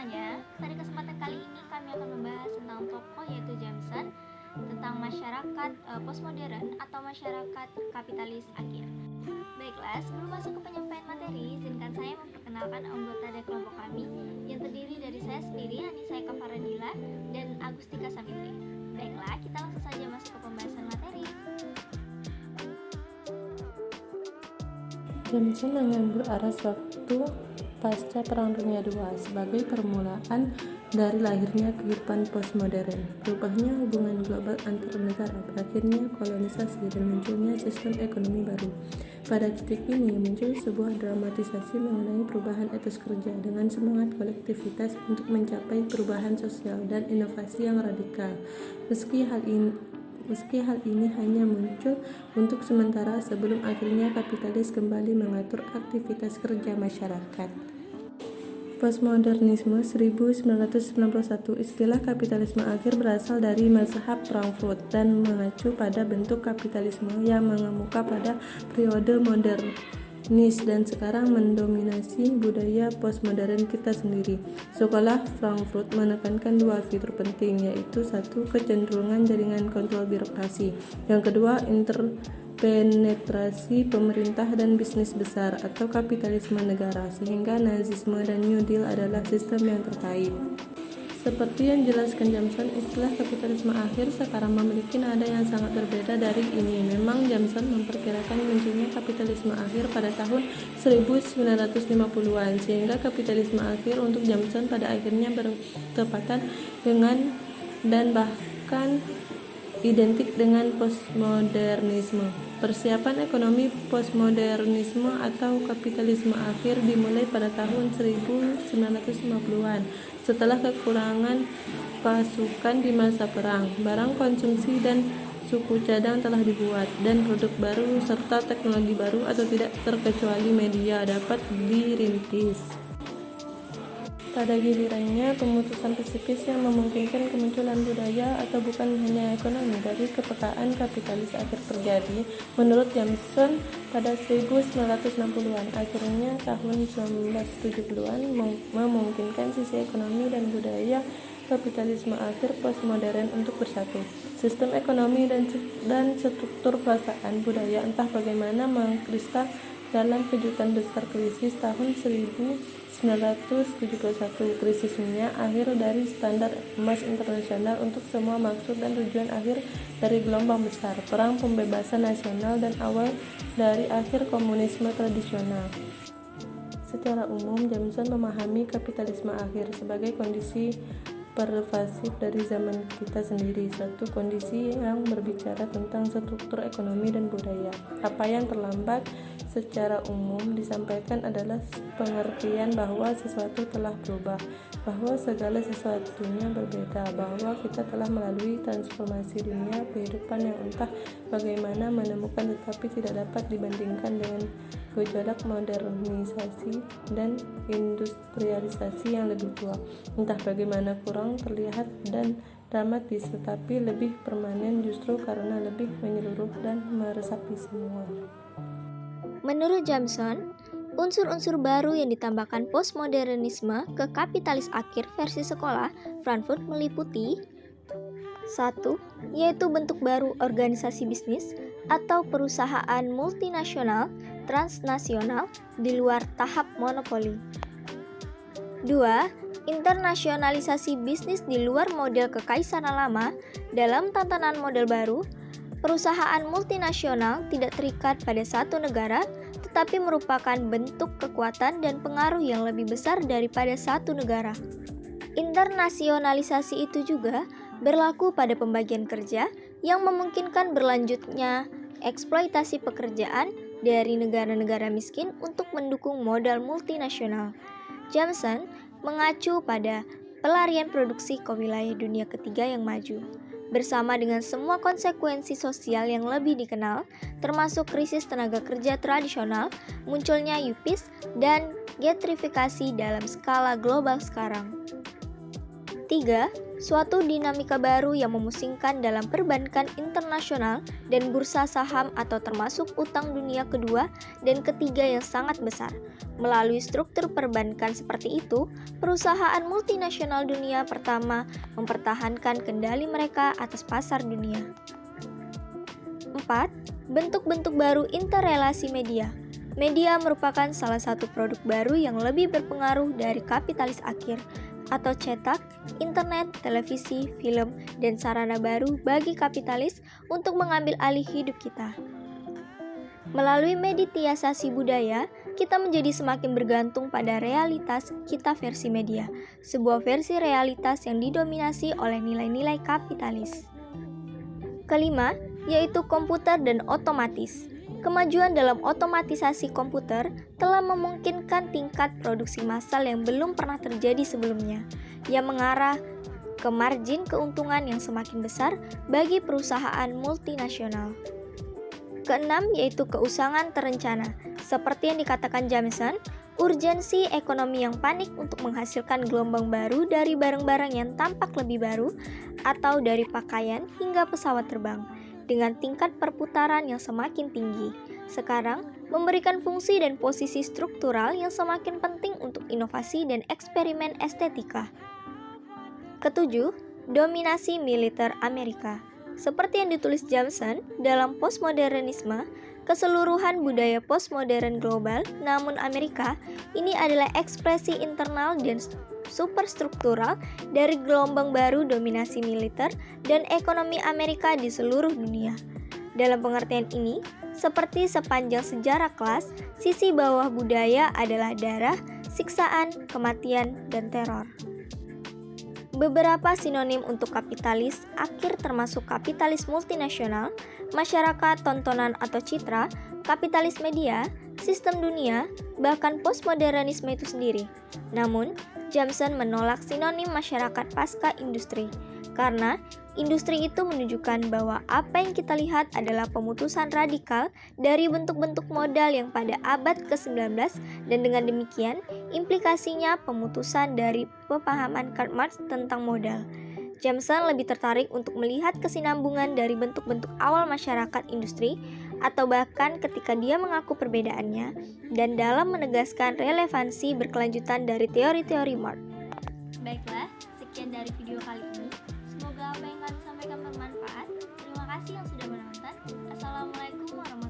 semuanya. Pada kesempatan kali ini kami akan membahas tentang tokoh yaitu Jameson, tentang masyarakat postmodern atau masyarakat kapitalis akhir. Baiklah, sebelum masuk ke penyampaian materi, izinkan saya memperkenalkan anggota dari kelompok kami yang terdiri dari saya sendiri, Anissa Eka Faradila, dan Agustika Samitri. Baiklah, kita langsung saja masuk ke pembahasan materi. Jameson mengambil aras waktu pasca Perang Dunia II sebagai permulaan dari lahirnya kehidupan postmodern, berubahnya hubungan global antar negara, berakhirnya kolonisasi, dan munculnya sistem ekonomi baru. Pada titik ini muncul sebuah dramatisasi mengenai perubahan etos kerja dengan semangat kolektivitas untuk mencapai perubahan sosial dan inovasi yang radikal. Meski hal ini hanya muncul untuk sementara sebelum akhirnya kapitalis kembali mengatur aktivitas kerja masyarakat. Postmodernisme 1991. Istilah kapitalisme akhir berasal dari mazhab Frankfurt dan mengacu pada bentuk kapitalisme yang mengemuka pada periode modernis dan sekarang mendominasi budaya postmodern kita sendiri. Sekolah Frankfurt menekankan dua fitur penting, yaitu satu, kecenderungan jaringan kontrol birokrasi, yang kedua, interpenetrasi pemerintah dan bisnis besar atau kapitalisme negara, sehingga Nazisme dan New Deal adalah sistem yang terkait. Seperti yang dijelaskan Jameson, istilah kapitalisme akhir sekarang memiliki nada yang sangat berbeda dari ini. Memang Jameson memperkirakan munculnya kapitalisme akhir pada tahun 1950-an, sehingga kapitalisme akhir untuk Jameson pada akhirnya bertepatan dengan dan bahkan identik dengan postmodernisme. Persiapan ekonomi postmodernisme atau kapitalisme akhir dimulai pada tahun 1950-an setelah kekurangan pasukan di masa perang. Barang konsumsi dan suku cadang telah dibuat, dan produk baru serta teknologi baru atau tidak terkecuali media dapat dirintis. Pada gilirannya, pemutusan psikis yang memungkinkan kemunculan budaya atau bukan hanya ekonomi dari kepekaan kapitalis akhir terjadi. Menurut Jameson, pada 1960-an, akhirnya tahun 1970-an memungkinkan sisi ekonomi dan budaya kapitalisme akhir postmodern untuk bersatu. Sistem ekonomi dan struktur perasaan budaya entah bagaimana mengkristal dalam kejutan besar krisis tahun 1971. Krisis minyak, akhir dari standar emas internasional untuk semua maksud dan tujuan akhir dari gelombang besar, perang pembebasan nasional, dan awal dari akhir komunisme tradisional. Secara umum, Jameson memahami kapitalisme akhir sebagai kondisi pervasif dari zaman kita sendiri, satu kondisi yang berbicara tentang struktur ekonomi dan budaya. Apa yang terlambat secara umum disampaikan adalah pengertian bahwa sesuatu telah berubah, bahwa segala sesuatunya berbeda, bahwa kita telah melalui transformasi dunia kehidupan yang entah bagaimana menemukan tetapi tidak dapat dibandingkan dengan gejolak modernisasi dan industrialisasi yang lebih tua, entah bagaimana kurang terlihat dan dramatis, tetapi lebih permanen justru karena lebih menyeluruh dan meresapi semua. Menurut Jameson, unsur-unsur baru yang ditambahkan postmodernisme ke kapitalis akhir versi sekolah Frankfurt meliputi 1. Yaitu bentuk baru organisasi bisnis atau perusahaan multinasional transnasional di luar tahap monopoli. 2. Internasionalisasi bisnis di luar model kekaisaran lama. Dalam tatanan model baru, perusahaan multinasional tidak terikat pada satu negara, tetapi merupakan bentuk kekuatan dan pengaruh yang lebih besar daripada satu negara. Internasionalisasi itu juga berlaku pada pembagian kerja yang memungkinkan berlanjutnya eksploitasi pekerjaan dari negara-negara miskin untuk mendukung modal multinasional. Jameson mengacu pada pelarian produksi ke wilayah dunia ketiga yang maju, bersama dengan semua konsekuensi sosial yang lebih dikenal, termasuk krisis tenaga kerja tradisional, munculnya yuppies, dan gentrifikasi dalam skala global sekarang. Ketiga, suatu dinamika baru yang memusingkan dalam perbankan internasional dan bursa saham atau termasuk utang dunia kedua dan ketiga yang sangat besar. Melalui struktur perbankan seperti itu, perusahaan multinasional dunia pertama mempertahankan kendali mereka atas pasar dunia. 4. Bentuk-bentuk baru interrelasi media. Media merupakan salah satu produk baru yang lebih berpengaruh dari kapitalis akhir, atau cetak, internet, televisi, film, dan sarana baru bagi kapitalis untuk mengambil alih hidup kita. Melalui mediatisasi budaya, kita menjadi semakin bergantung pada realitas kita versi media, sebuah versi realitas yang didominasi oleh nilai-nilai kapitalis. Kelima, yaitu komputer dan otomatis. Kemajuan dalam otomatisasi komputer telah memungkinkan tingkat produksi massal yang belum pernah terjadi sebelumnya, yang mengarah ke margin keuntungan yang semakin besar bagi perusahaan multinasional. Keenam, yaitu keusangan terencana. Seperti yang dikatakan Jameson, urgensi ekonomi yang panik untuk menghasilkan gelombang baru dari barang-barang yang tampak lebih baru atau dari pakaian hingga pesawat terbang, dengan tingkat perputaran yang semakin tinggi. Sekarang, memberikan fungsi dan posisi struktural yang semakin penting untuk inovasi dan eksperimen estetika. Ketujuh, dominasi militer Amerika. Seperti yang ditulis Jameson dalam postmodernisme, keseluruhan budaya postmodern global, namun Amerika ini adalah ekspresi internal dan superstruktural dari gelombang baru dominasi militer dan ekonomi Amerika di seluruh dunia. Dalam pengertian ini, seperti sepanjang sejarah kelas, sisi bawah budaya adalah darah, siksaan, kematian, dan teror. Beberapa sinonim untuk kapitalis akhir termasuk kapitalis multinasional, masyarakat tontonan atau citra, kapitalis media, sistem dunia, bahkan postmodernisme itu sendiri. Namun, Jameson menolak sinonim masyarakat pasca industri, karena industri itu menunjukkan bahwa apa yang kita lihat adalah pemutusan radikal dari bentuk-bentuk modal yang pada abad ke-19 dan dengan demikian implikasinya pemutusan dari pemahaman Karl Marx tentang modal. Jameson lebih tertarik untuk melihat kesinambungan dari bentuk-bentuk awal masyarakat industri atau bahkan ketika dia mengaku perbedaannya dan dalam menegaskan relevansi berkelanjutan dari teori-teori Marx. Baiklah, sekian dari video kali ini. Semoga apa yang kami sampaikan bermanfaat. Terima kasih yang sudah menonton. Assalamualaikum warahmatullahi wabarakatuh.